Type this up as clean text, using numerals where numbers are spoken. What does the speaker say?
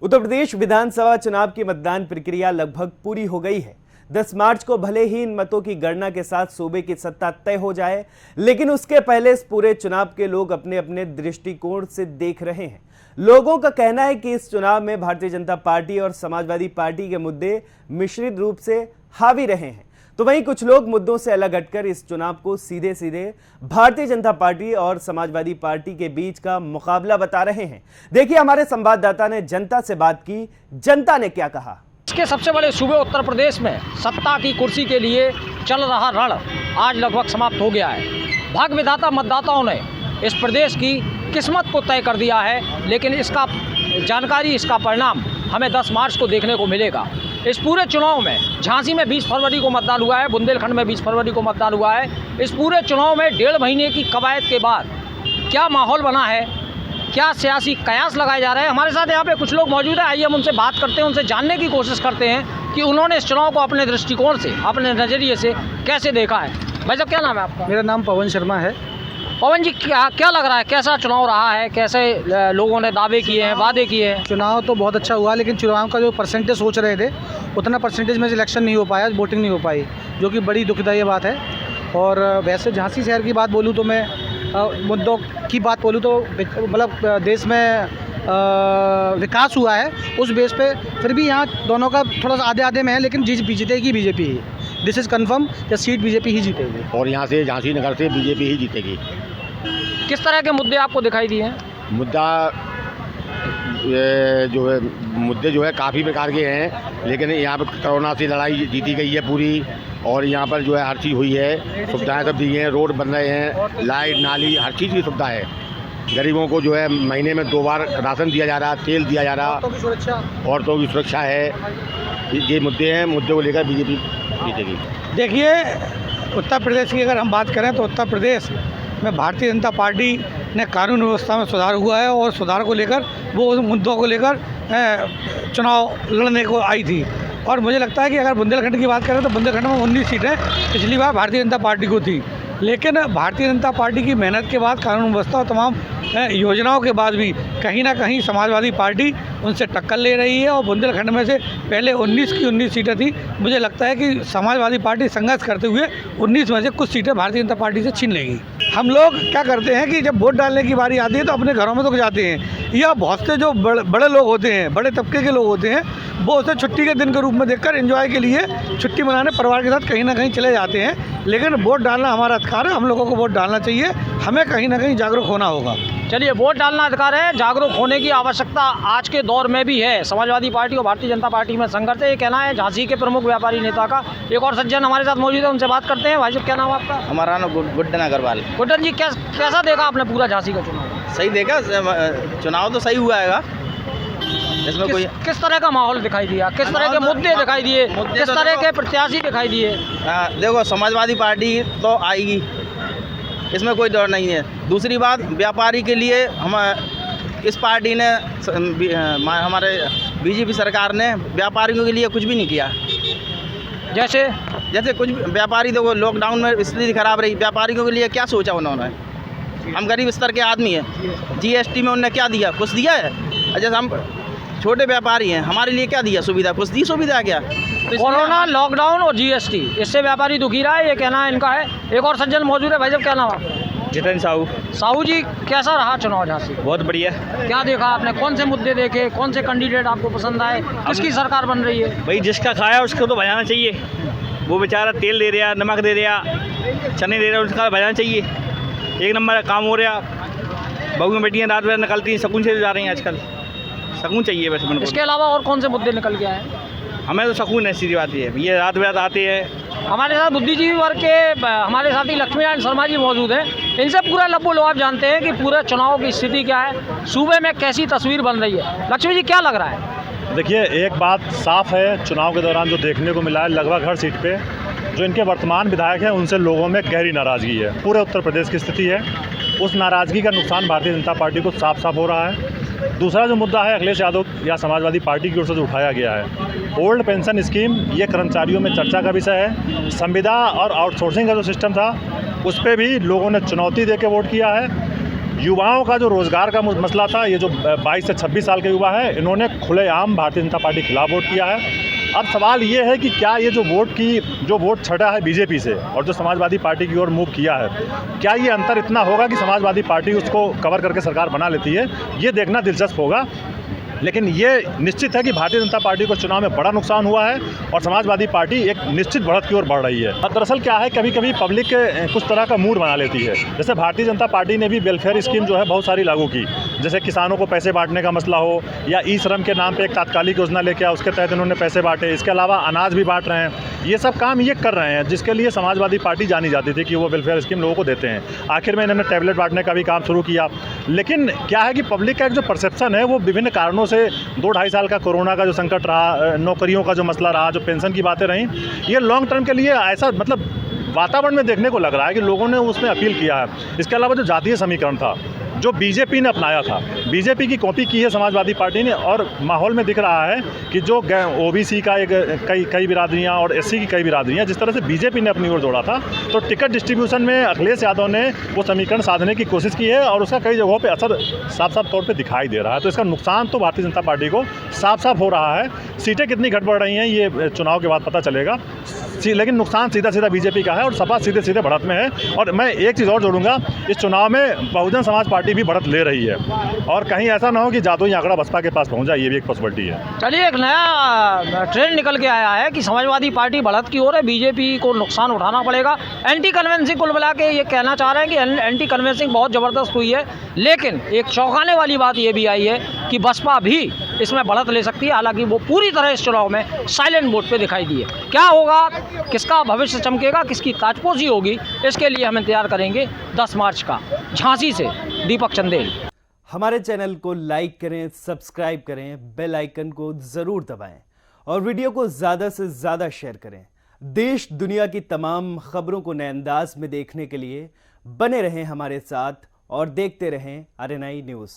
उत्तर प्रदेश विधानसभा चुनाव की मतदान प्रक्रिया लगभग पूरी हो गई है। 10 मार्च को भले ही इन मतों की गणना के साथ सूबे की सत्ता तय हो जाए, लेकिन उसके पहले इस पूरे चुनाव के लोग अपने अपने दृष्टिकोण से देख रहे हैं। लोगों का कहना है कि इस चुनाव में भारतीय जनता पार्टी और समाजवादी पार्टी के मुद्दे मिश्रित रूप से हावी रहे हैं, तो वहीं कुछ लोग मुद्दों से अलग हटकर इस चुनाव को सीधे सीधे भारतीय जनता पार्टी और समाजवादी पार्टी के बीच का मुकाबला बता रहे हैं। देखिए, हमारे संवाददाता ने जनता से बात की, जनता ने क्या कहा। इसके सबसे बड़े सूबे उत्तर प्रदेश में सत्ता की कुर्सी के लिए चल रहा रण आज लगभग समाप्त हो गया है। भाग्य विधाता मतदाताओं ने इस प्रदेश की किस्मत को तय कर दिया है, लेकिन इसका जानकारी, इसका परिणाम हमें 10 मार्च को देखने को मिलेगा। इस पूरे चुनाव में झांसी में 20 फरवरी को मतदान हुआ है, बुंदेलखंड में 20 फरवरी को मतदान हुआ है। इस पूरे चुनाव में 1.5 महीने की कवायद के बाद क्या माहौल बना है, क्या सियासी कयास लगाए जा रहे हैं। हमारे साथ यहाँ पे कुछ लोग मौजूद हैं, आइए हम उनसे बात करते हैं, उनसे जानने की कोशिश करते हैं कि उन्होंने इस चुनाव को अपने दृष्टिकोण से, अपने नज़रिए से कैसे देखा है। भाई साहब, क्या नाम है आपका? मेरा नाम पवन शर्मा है। पवन जी, क्या लग रहा है, कैसा चुनाव रहा है, कैसे लोगों ने दावे किए हैं, वादे किए हैं? चुनाव तो बहुत अच्छा हुआ, लेकिन चुनाव का जो परसेंटेज सोच रहे थे उतना परसेंटेज में सिलेक्शन नहीं हो पाया, वोटिंग नहीं हो पाई, जो कि बड़ी दुखदायी बात है। और वैसे झांसी शहर की बात बोलूँ तो मैं मुद्दों की बात बोलूँ तो मतलब देश में विकास हुआ है उस बेस पे, फिर भी यहाँ दोनों का थोड़ा सा आधे आधे में है, लेकिन जीतेगी BJP he. This is confirm कि सीट बीजेपी ही जीतेगी और यहाँ से झांसी नगर से बीजेपी ही जीतेगी। किस तरह के मुद्दे आपको दिखाई दिए हैं? मुद्दा जो है, मुद्दे जो है काफ़ी प्रकार के हैं, लेकिन यहाँ पर कोरोना से लड़ाई जीती गई है पूरी, और यहाँ पर जो है हर चीज़ हुई है, सुविधाएं सब दी हैं, रोड बन रहे हैं, लाइट नाली हर चीज़ की सुविधा है। गरीबों को जो है महीने में 2 बार राशन दिया जा रहा, तेल दिया जा रहा, औरतों की सुरक्षा है। ये मुद्दे हैं, मुद्दे को लेकर बीजेपी जीतेगी। देखिए, उत्तर प्रदेश की अगर हम बात करें तो उत्तर प्रदेश में भारतीय जनता पार्टी ने कानून व्यवस्था में सुधार हुआ है, और सुधार को लेकर वो उस मुद्दों को लेकर चुनाव लड़ने को आई थी। और मुझे लगता है कि अगर बुंदेलखंड की बात करें तो बुंदेलखंड में 19 सीटें पिछली बार भारतीय जनता पार्टी को थी, लेकिन भारतीय जनता पार्टी की मेहनत के बाद, कानून व्यवस्था और तमाम योजनाओं के बाद भी कहीं ना कहीं समाजवादी पार्टी उनसे टक्कर ले रही है। और बुंदेलखंड में से पहले 19 की 19 सीटें थी, मुझे लगता है कि समाजवादी पार्टी संघर्ष करते हुए 19 में से कुछ सीटें भारतीय जनता पार्टी से छीन लेगी। हम लोग क्या करते हैं कि जब वोट डालने की बारी आती है तो अपने घरों में तो जाते हैं, या बहुत से जो बड़े लोग होते हैं, बड़े तबके के लोग होते हैं, वो उसे छुट्टी के दिन के रूप में देखकर एंजॉय के लिए छुट्टी मनाने परिवार के साथ कहीं ना कहीं चले जाते हैं। लेकिन वोट डालना हमारा अधिकार है, हम लोगों को वोट डालना चाहिए, हमें कहीं ना कहीं जागरूक होना होगा। चलिए, वोट डालना अधिकार है, जागरूक होने की आवश्यकता आज के दौर में भी है। समाजवादी पार्टी और भारतीय जनता पार्टी में संघर्ष है, ये कहना है झांसी के प्रमुख व्यापारी नेता का। एक और सज्जन हमारे साथ मौजूद है, उनसे बात करते हैं। भाई साहब, क्या नाम है आपका? हमारा नाम गुड्डन अग्रवाल। गुड्डन जी, कैसा देखा आपने पूरा झांसी का चुनाव? सही देखा, चुनाव तो सही हुआ है। इसमें कोई किस तरह का माहौल दिखाई दिया, किस तरह के मुद्दे दिखाई दिए, किस तरह के प्रत्याशी दिखाई दिए? देखो, समाजवादी पार्टी तो आएगी, इसमें कोई डर नहीं है। दूसरी बात, व्यापारी के लिए हम इस पार्टी ने, हमारे बीजेपी सरकार ने व्यापारियों के लिए कुछ भी नहीं किया। जैसे कुछ व्यापारी, देखो लॉकडाउन में स्थिति खराब रही, व्यापारियों के लिए क्या सोचा उन्होंने? हम गरीब स्तर के आदमी हैं, जीएसटी में उन्होंने क्या दिया? कुछ दिया है? जैसे हम छोटे व्यापारी हैं, हमारे लिए क्या दिया सुविधा? कुछ दी सुविधा क्या? तो कोरोना, लॉकडाउन और जीएसटी, इससे व्यापारी दुखी रहा है, ये कहना है इनका है। एक और सज्जन मौजूद है। भाई साहब, क्या नाम है? जितेंद्र साहू। साहू जी, कैसा रहा चुनाव झांसी? बहुत बढ़िया। क्या देखा आपने, कौन से मुद्दे देखे, कौन से कैंडिडेट आपको पसंद आए, किसकी सरकार बन रही है? भाई, जिसका खाया उसको तो बजाना चाहिए। वो बेचारा तेल दे रहा, नमक दे रहा, चने दे रहा, उसका बजाना चाहिए। एक नंबर काम हो रहा। बहू बेटियाँ रात भर निकलती हैं, सकून से जा रही हैं आजकल। सकून चाहिए बस। इसके अलावा और कौन से मुद्दे निकल के आए? हमें तो सकून है, सीधी बात है। ये रात बिरात आते हैं। हमारे साथ बुद्धिजीवी वर्ग के हमारे साथी लक्ष्मीनारायण शर्मा जी मौजूद हैं। इनसे पूरा लब्बो लोआब जानते हैं कि पूरे चुनाव की स्थिति क्या है, सूबे में कैसी तस्वीर बन रही है। लक्ष्मी जी, क्या लग रहा है? देखिए, एक बात साफ है, चुनाव के दौरान जो देखने को मिला है, लगभग हर सीट पे जो इनके वर्तमान विधायक हैं उनसे लोगों में गहरी नाराज़गी है। पूरे उत्तर प्रदेश की स्थिति है, उस नाराज़गी का नुकसान भारतीय जनता पार्टी को साफ साफ हो रहा है। दूसरा जो मुद्दा है, अखिलेश यादव या समाजवादी पार्टी की ओर से जो उठाया गया है, ओल्ड पेंशन स्कीम, ये कर्मचारियों में चर्चा का विषय है। संविदा और आउटसोर्सिंग का जो सिस्टम था, उस पर भी लोगों ने चुनौती दे के वोट किया है। युवाओं का जो रोज़गार का मसला था, ये जो 22 से 26 साल के युवा है, इन्होंने खुलेआम भारतीय जनता पार्टी के खिलाफ वोट किया है। अब सवाल ये है कि क्या ये जो वोट छटा है बीजेपी से और जो समाजवादी पार्टी की ओर मूव किया है, क्या ये अंतर इतना होगा कि समाजवादी पार्टी उसको कवर करके सरकार बना लेती है? ये देखना दिलचस्प होगा। लेकिन ये निश्चित है कि भारतीय जनता पार्टी को चुनाव में बड़ा नुकसान हुआ है और समाजवादी पार्टी एक निश्चित बढ़त की ओर बढ़ रही है। अब दरअसल क्या है, कभी कभी पब्लिक कुछ तरह का मूड बना लेती है। जैसे भारतीय जनता पार्टी ने भी वेलफेयर स्कीम जो है बहुत सारी लागू की, जैसे किसानों को पैसे बांटने का मसला हो, या ई श्रम के नाम पर एक तात्कालिक योजना लेके आया, उसके तहत इन्होंने पैसे बांटे। इसके अलावा अनाज भी बांट रहे हैं। ये सब काम ये कर रहे हैं जिसके लिए समाजवादी पार्टी जानी जाती थी कि वो वेलफेयर स्कीम लोगों को देते हैं। आखिर में इन्होंने टैबलेट बांटने का भी काम शुरू किया। लेकिन क्या है कि पब्लिक का एक जो परसेप्शन है वो विभिन्न कारणों से 2-2.5 साल का कोरोना का जो संकट रहा, नौकरियों का जो मसला रहा, जो पेंशन की बातें रहीं, ये लॉन्ग टर्म के लिए ऐसा मतलब वातावरण में देखने को लग रहा है कि लोगों ने उसमें अपील किया है। इसके अलावा जो जातीय समीकरण था जो बीजेपी ने अपनाया था, बीजेपी की कॉपी की है समाजवादी पार्टी ने, और माहौल में दिख रहा है कि जो ओबीसी का एक कई बिरादरियां और एससी की कई बिरादरियां जिस तरह से बीजेपी ने अपनी ओर जोड़ा था, तो टिकट डिस्ट्रीब्यूशन में अखिलेश यादव ने वो समीकरण साधने की कोशिश की है और उसका कई जगहों पर असर साफ साफ तौर पर दिखाई दे रहा है। तो इसका नुकसान तो भारतीय जनता पार्टी को साफ साफ हो रहा है। सीटें कितनी घट बढ़ रही हैं ये चुनाव के बाद पता चलेगा, लेकिन नुकसान सीधा सीधा बीजेपी का है और सपा सीधे सीधे बढ़त में है। और मैं एक चीज़ और जोड़ूंगा, इस चुनाव में बहुजन समाज पार्टी भी बढ़त ले रही है और कहीं ऐसा ना हो कि जादुई आंकड़ा बसपा के पास पहुंच जाए, ये भी एक पॉसिबिलिटी है। चलिए, एक नया ट्रेंड निकल के आया है कि समाजवादी पार्टी बढ़त की ओर है, बीजेपी को नुकसान उठाना पड़ेगा। एंटी कन्वेंसिंग कुल मिला के ये कहना चाह रहे हैं कि एंटी कन्वेंसिंग बहुत ज़बरदस्त हुई है। लेकिन एक चौंकाने वाली बात ये भी आई है कि बसपा भी इसमें बढ़त ले सकती है, हालांकि वो पूरी तरह इस चुनाव में साइलेंट वोट पे दिखाई दी है। क्या होगा, किसका भविष्य चमकेगा, किसकी ताजपोशी होगी, इसके लिए हम इंतजार करेंगे 10 मार्च का। झांसी से दीपक चंदेल। हमारे चैनल को लाइक करें, सब्सक्राइब करें, बेल आइकन को जरूर दबाएं और वीडियो को ज्यादा से ज्यादा शेयर करें। देश दुनिया की तमाम खबरों को नए अंदाज में देखने के लिए बने रहें हमारे साथ और देखते रहें RNI न्यूज़।